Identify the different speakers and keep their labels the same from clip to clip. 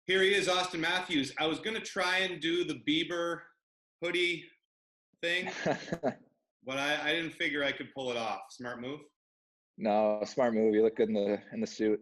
Speaker 1: Here he is, Auston Matthews. I was going to try and do the Bieber hoodie thing, but I didn't figure I could pull it off. Smart move?
Speaker 2: No, smart move. You look good in the suit.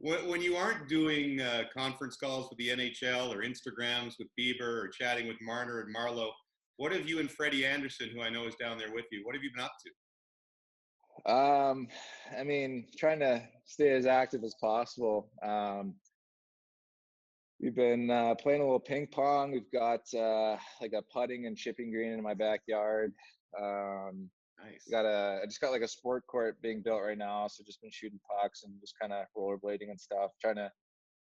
Speaker 1: When you aren't doing conference calls with the NHL or Instagrams with Bieber or chatting with Marner and Marlowe, what have you and Freddie Anderson, who I know is down there with you, what have you been up to?
Speaker 2: I mean, trying to stay as active as possible. We've been playing a little ping pong. We've got like a putting and chipping green in my backyard.
Speaker 1: Nice.
Speaker 2: I just got like a sport court being built right now, so just been shooting pucks and just kind of rollerblading and stuff. Trying to,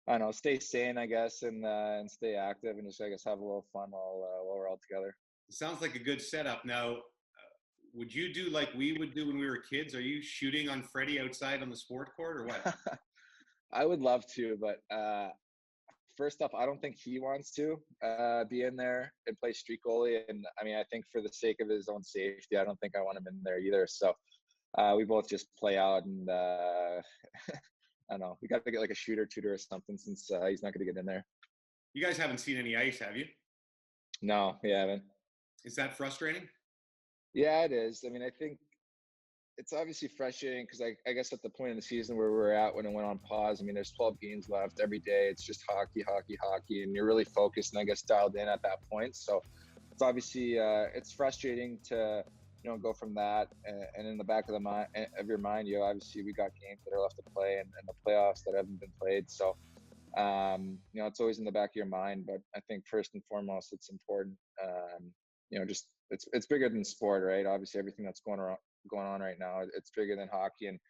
Speaker 2: I don't know, stay sane, I guess, and stay active and just, I guess, have a little fun while we're all together.
Speaker 1: It sounds like a good setup. Now, would you do like we would do when we were kids? Are you shooting on Freddie outside on the sport court or what?
Speaker 2: I would love to, but first off, I don't think he wants to be in there and play street goalie. And I mean, I think for the sake of his own safety, I don't think I want him in there either. So we both just play out and I don't know. We got to get like a shooter tutor or something since he's not going to get in there.
Speaker 1: You guys haven't seen any ice, have you?
Speaker 2: No, we haven't.
Speaker 1: Is that frustrating?
Speaker 2: Yeah, it is. I mean, I think it's obviously frustrating because I guess at the point in the season where we're at when it went on pause, I mean, there's 12 games left every day. It's just hockey, and you're really focused and I guess dialed in at that point. So it's obviously it's frustrating to go from that and in the back of your mind, obviously we got games that are left to play and the playoffs that haven't been played. So it's always in the back of your mind. But I think first and foremost, it's important. Just it's bigger than sport, right? Obviously, everything that's going on right now, it's bigger than hockey and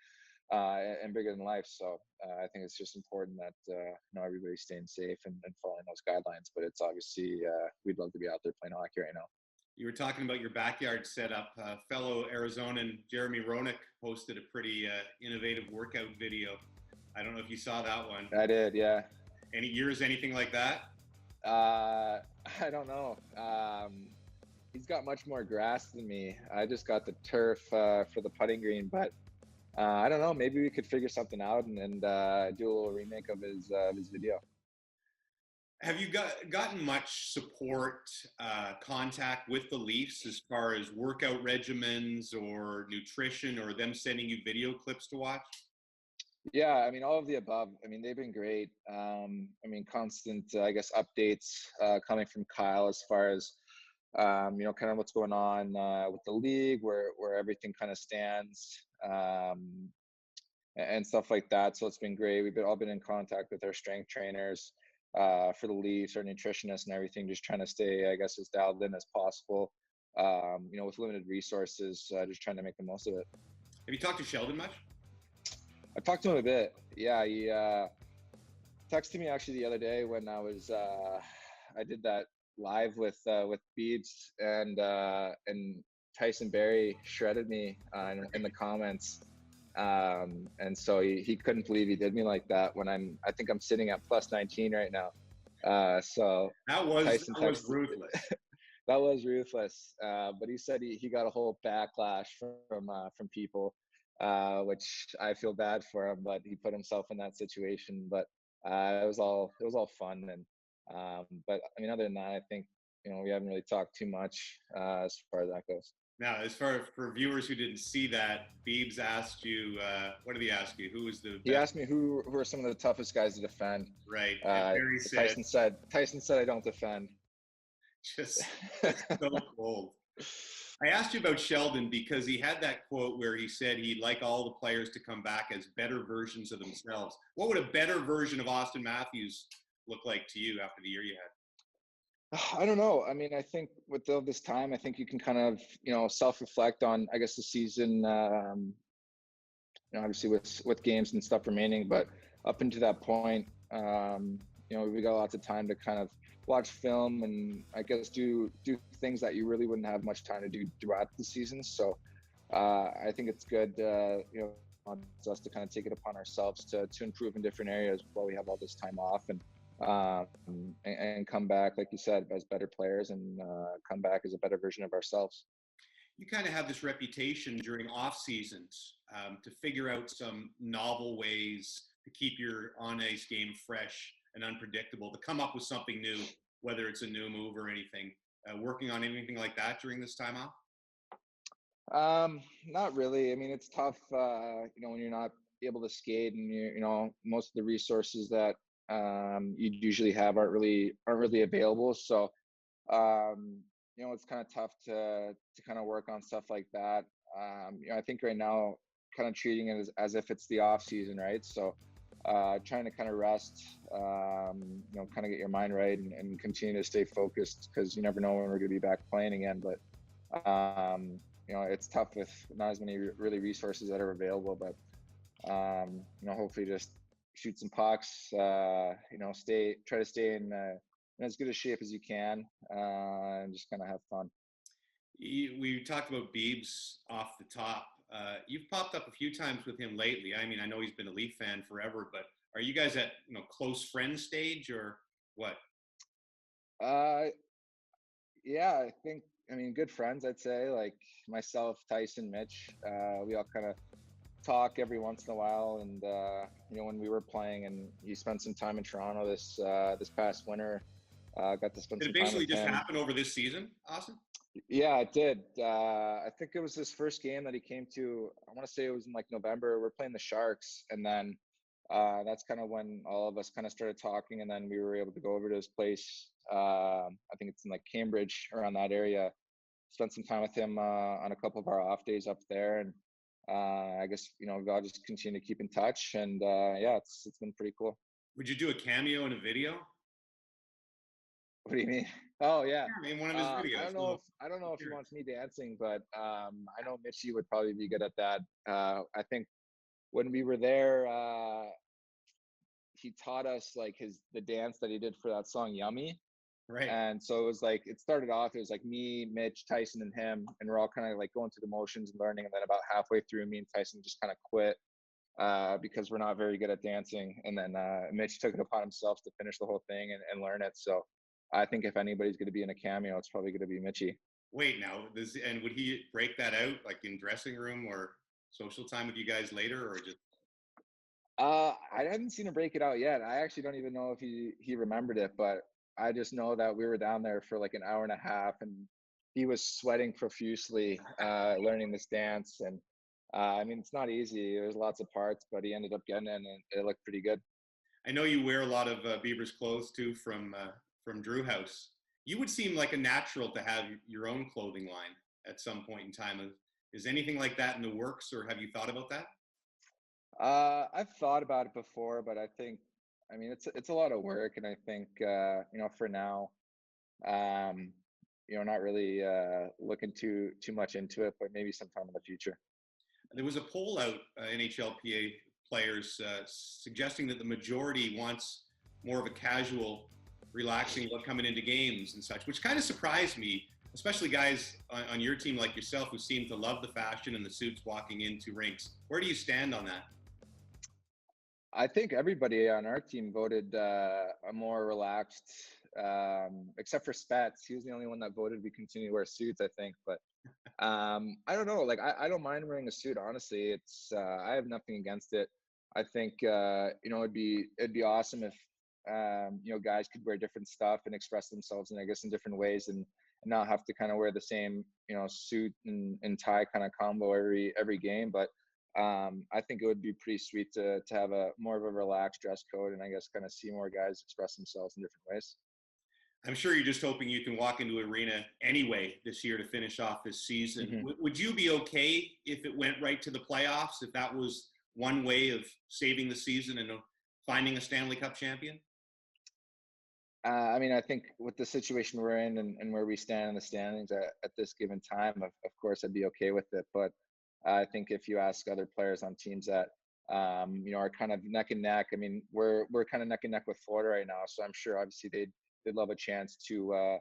Speaker 2: bigger than life. So I think it's just important that everybody's staying safe and following those guidelines. But it's obviously we'd love to be out there playing hockey right now.
Speaker 1: You were talking about your backyard setup. Fellow Arizonan Jeremy Roenick posted a pretty innovative workout video. I don't know if you saw that one.
Speaker 2: I did, yeah.
Speaker 1: Yours anything like that?
Speaker 2: I don't know. He's got much more grass than me. I just got the turf for the putting green, but I don't know. Maybe we could figure something out and do a little remake of his video.
Speaker 1: Have you gotten much support, contact with the Leafs as far as workout regimens or nutrition or them sending you video clips to watch?
Speaker 2: Yeah, I mean, all of the above. I mean, they've been great. I mean, constant, I guess, updates coming from Kyle as far as kind of what's going on with the league, where everything kind of stands, and stuff like that. So it's been great. We've all been in contact with our strength trainers for the Leafs, our nutritionists and everything, just trying to stay, I guess, as dialed in as possible, with limited resources, just trying to make the most of it.
Speaker 1: Have you talked to Sheldon much?
Speaker 2: I talked to him a bit. Yeah, he texted me actually the other day when I did that live with Biebs and Tyson Berry shredded me in the comments, and so he couldn't believe he did me like that when I think I'm sitting at plus 19 right now. So
Speaker 1: that was ruthless.
Speaker 2: That was ruthless. But he said he got a whole backlash from people, which I feel bad for him, but he put himself in that situation. But it was all fun. And but I mean, other than that, I think we haven't really talked too much as far as that goes.
Speaker 1: Now, as far for viewers who didn't see that, Biebs asked you, what did he ask you? Who was the best?
Speaker 2: He asked me who are some of the toughest guys to defend.
Speaker 1: Right.
Speaker 2: Tyson said I don't defend.
Speaker 1: Just so cold. I asked you about Sheldon because he had that quote where he said he'd like all the players to come back as better versions of themselves. What would a better version of Auston Matthews look like to you after the year you had?
Speaker 2: I don't know. I mean, I think with all this time, I think you can kind of, self-reflect on, I guess, the season, obviously with games and stuff remaining, but up until that point, we got lots of time to kind of watch film and I guess do things that you really wouldn't have much time to do throughout the season. So I think it's good, on us to kind of take it upon ourselves to improve in different areas while we have all this time off and come back, like you said, as better players and come back as a better version of ourselves.
Speaker 1: You kind of have this reputation during off seasons to figure out some novel ways to keep your on-ice game fresh and unpredictable, to come up with something new, whether it's a new move or anything. Working on anything like that during this time off?
Speaker 2: Not really. I mean, it's tough, when you're not able to skate and most of the resources that you usually have aren't really available. So, it's kind of tough to kind of work on stuff like that. I think right now, kind of treating it as if it's the off season, right? So, trying to kind of rest, kind of get your mind right and continue to stay focused, because you never know when we're going to be back playing again. But, it's tough with not as many really resources that are available, but, hopefully just shoot some pucks, try to stay in as good a shape as you can, and just kind of have fun.
Speaker 1: We talked about Biebs off the top. You've popped up a few times with him lately. I mean, I know he's been a Leaf fan forever, but are you guys at close friend stage or what?
Speaker 2: Yeah, good friends, I'd say. Like myself, Tyson, Mitch, we all kind of talk every once in a while. And when we were playing, and he spent some time in Toronto this past winter, got to spend some time with him.
Speaker 1: Did it basically just happen over this season, Auston?
Speaker 2: Yeah, it did. I think it was his first game that he came to. I want to say it was in like November. We're playing the Sharks, and then that's kind of when all of us kind of started talking, and then we were able to go over to his place. I think it's in like Cambridge, around that area. Spent some time with him on a couple of our off days up there, and I guess we've all just continue to keep in touch, and it's been pretty cool.
Speaker 1: Would you do a cameo in a video?
Speaker 2: What do you mean? Oh yeah,
Speaker 1: in one of his videos.
Speaker 2: I don't know if he wants me dancing, but I know Mitchie would probably be good at that. I think when we were there, he taught us like the dance that he did for that song "Yummy."
Speaker 1: Right.
Speaker 2: And so it started off, it was like me, Mitch, Tyson, and him, and we're all kind of like going through the motions and learning. And then about halfway through, me and Tyson just kind of quit because we're not very good at dancing. And then Mitch took it upon himself to finish the whole thing and learn it. So I think if anybody's going to be in a cameo, it's probably going to be Mitchie.
Speaker 1: Wait, now, and would he break that out like in dressing room or social time with you guys later, or just?
Speaker 2: I haven't seen him break it out yet. I actually don't even know if he remembered it, but I just know that we were down there for like an hour and a half, and he was sweating profusely learning this dance. And it's not easy. There's lots of parts, but he ended up getting in, and it looked pretty good. I
Speaker 1: know you wear a lot of Bieber's clothes too from Drew House. You would seem like a natural to have your own clothing line at some point in time. Is anything like that in the works, or have you thought about that?
Speaker 2: I've thought about it before, but I think, it's a lot of work, and I think, for now, not really looking too much into it, but maybe sometime in the future.
Speaker 1: There was a poll out, NHLPA players suggesting that the majority wants more of a casual, relaxing look coming into games and such, which kind of surprised me, especially guys on your team like yourself who seem to love the fashion and the suits walking into rinks. Where do you stand on that?
Speaker 2: I think everybody on our team voted a more relaxed, except for Spats. He was the only one that voted we continue to wear suits, I think. But I don't know. Like, I don't mind wearing a suit, honestly. It's I have nothing against it. I think it'd be awesome if guys could wear different stuff and express themselves, and I guess in different ways, and not have to kind of wear the same suit and tie kind of combo every game. But I think it would be pretty sweet to have a more of a relaxed dress code, and I guess kind of see more guys express themselves in different ways.
Speaker 1: I'm sure you're just hoping you can walk into arena anyway this year to finish off this season. Mm-hmm. Would you be okay if it went right to the playoffs, if that was one way of saving the season and finding a Stanley Cup champion?
Speaker 2: I think with the situation we're in and where we stand in the standings at this given time, of course, I'd be okay with it. But I think if you ask other players on teams that, are kind of neck and neck, we're kind of neck and neck with Florida right now. So I'm sure obviously they'd love a chance to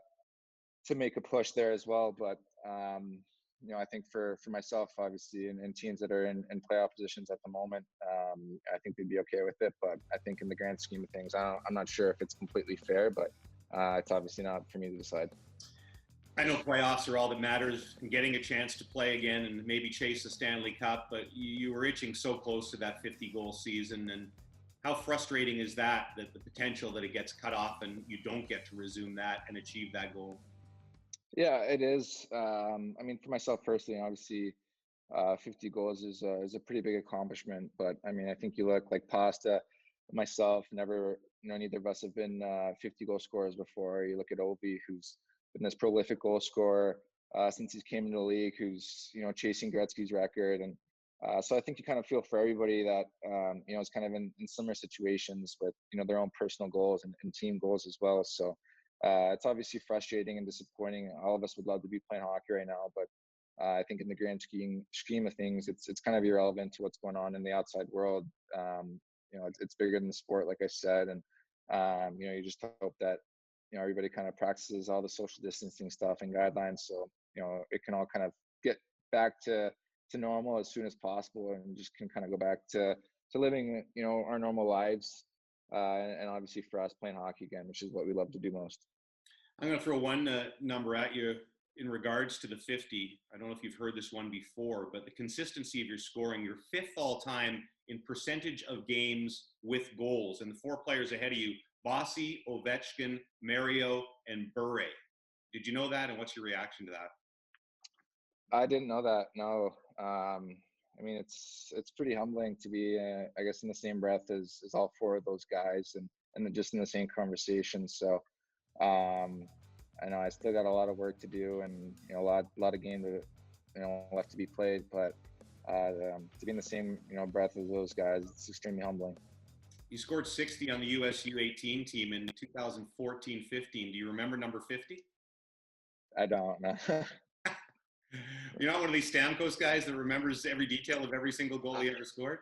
Speaker 2: make a push there as well. But, I think for myself, obviously, and teams that are in playoff positions at the moment, I think they'd be okay with it. But I think in the grand scheme of things, I'm not sure if it's completely fair, but it's obviously not for me to decide.
Speaker 1: I know playoffs are all that matters, and getting a chance to play again and maybe chase the Stanley Cup, but you were itching so close to that 50-goal season, and How frustrating is that the potential that it gets cut off and you don't get to resume that and achieve that goal?
Speaker 2: Yeah, it is. I mean, for myself personally, obviously, 50 goals is a pretty big accomplishment. But I mean, I think you look like Pasta, myself, never, neither of us have been 50 goal scorers before. You look at Ovi, who's been this prolific goal scorer since he came into the league, who's chasing Gretzky's record, and so I think you kind of feel for everybody that is kind of in similar situations with their own personal goals and team goals as well. So it's obviously frustrating and disappointing. All of us would love to be playing hockey right now, but I think in the grand scheme of things, it's kind of irrelevant to what's going on in the outside world. It's bigger than the sport, like I said, and you just hope that everybody kind of practices all the social distancing stuff and guidelines, so it can all kind of get back to normal as soon as possible, and just can kind of go back to living our normal lives, and obviously for us playing hockey again, which is what we love to do most.
Speaker 1: I'm going to throw one number at you in regards to the 50. I don't know if you've heard this one before, but the consistency of your scoring, you're 5th all time in percentage of games with goals, and the 4 players ahead of you, Bossy, Ovechkin, Mario, and Bure. Did you know that, and what's your reaction to that?
Speaker 2: I didn't know that. No. I mean, it's pretty humbling to be, I guess, in the same breath as all 4 of those guys, and just in the same conversation. So, I know I still got a lot of work to do, and a lot of game left to be played. But to be in the same breath as those guys, it's extremely humbling.
Speaker 1: You scored 60 on the US U18 team in 2014-15. Do you remember number 50?
Speaker 2: I don't know.
Speaker 1: You're not one of these Stamkos guys that remembers every detail of every single goal he ever scored?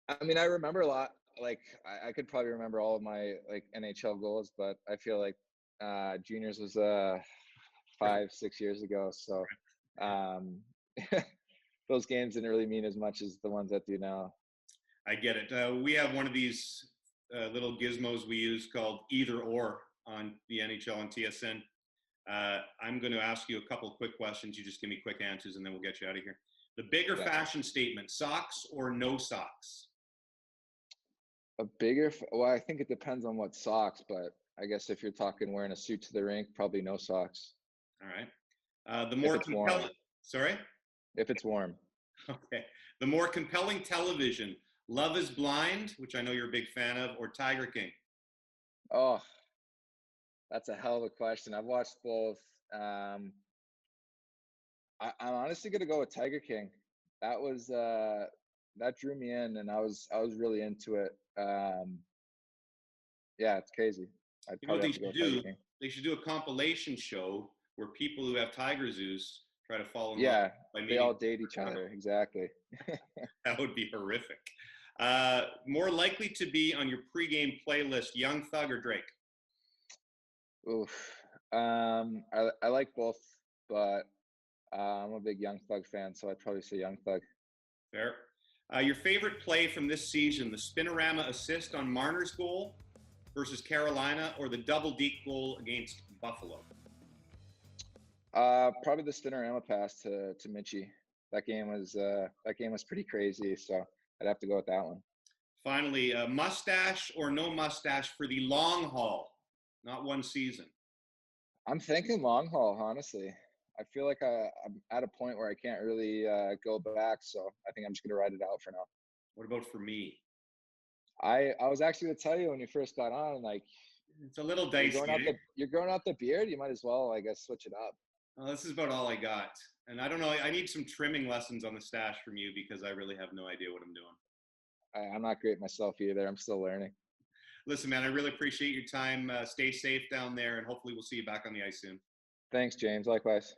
Speaker 2: I mean, I remember a lot. Like, I could probably remember all of my NHL goals, but I feel like juniors was 5-6 years ago. So those games didn't really mean as much as the ones that do now.
Speaker 1: I get it. We have one of these little gizmos we use called Either Or on the NHL and TSN. I'm going to ask you a couple of quick questions. You just give me quick answers, and then we'll get you out of here. The bigger fashion statement, socks or no socks?
Speaker 2: Well, I think it depends on what socks, but I guess if you're talking wearing a suit to the rink, probably no socks.
Speaker 1: All right. The more compelling, sorry?
Speaker 2: If it's warm.
Speaker 1: Okay. The more compelling television, Love is Blind, which I know you're a big fan of, or Tiger King?
Speaker 2: Oh, that's a hell of a question. I've watched both. I'm honestly gonna go with Tiger King. That was that drew me in, and I was really into it. Yeah, it's crazy. I'd probably have to go with Tiger King.
Speaker 1: They should do a compilation show where people who have tiger zoos try to fall in love.
Speaker 2: Yeah, they all date each other. Exactly.
Speaker 1: That would be horrific. More likely to be on your pregame playlist, Young Thug or Drake?
Speaker 2: Oof. I like both, but I'm a big Young Thug fan, so I'd probably say Young Thug.
Speaker 1: Fair. Your favorite play from this season, the spinorama assist on Marner's goal versus Carolina, or the double deke goal against Buffalo?
Speaker 2: Probably the spinorama pass to Mitchie. That game was pretty crazy, so I'd have to go with that one.
Speaker 1: Finally, mustache or no mustache for the long haul, not one season?
Speaker 2: I'm thinking long haul, honestly. I feel like I'm at a point where I can't really go back, so I think I'm just going to ride it out for now.
Speaker 1: What about for me?
Speaker 2: I was actually going to tell you when you first got on, like,
Speaker 1: it's a little dicey.
Speaker 2: You're growing out the beard. You might as well, I guess, switch it up.
Speaker 1: Well, this is about all I got. And I don't know. I need some trimming lessons on the stash from you, because I really have no idea what I'm doing.
Speaker 2: I'm not great myself either. I'm still learning.
Speaker 1: Listen, man, I really appreciate your time. Stay safe down there, and hopefully we'll see you back on the ice soon.
Speaker 2: Thanks, James. Likewise.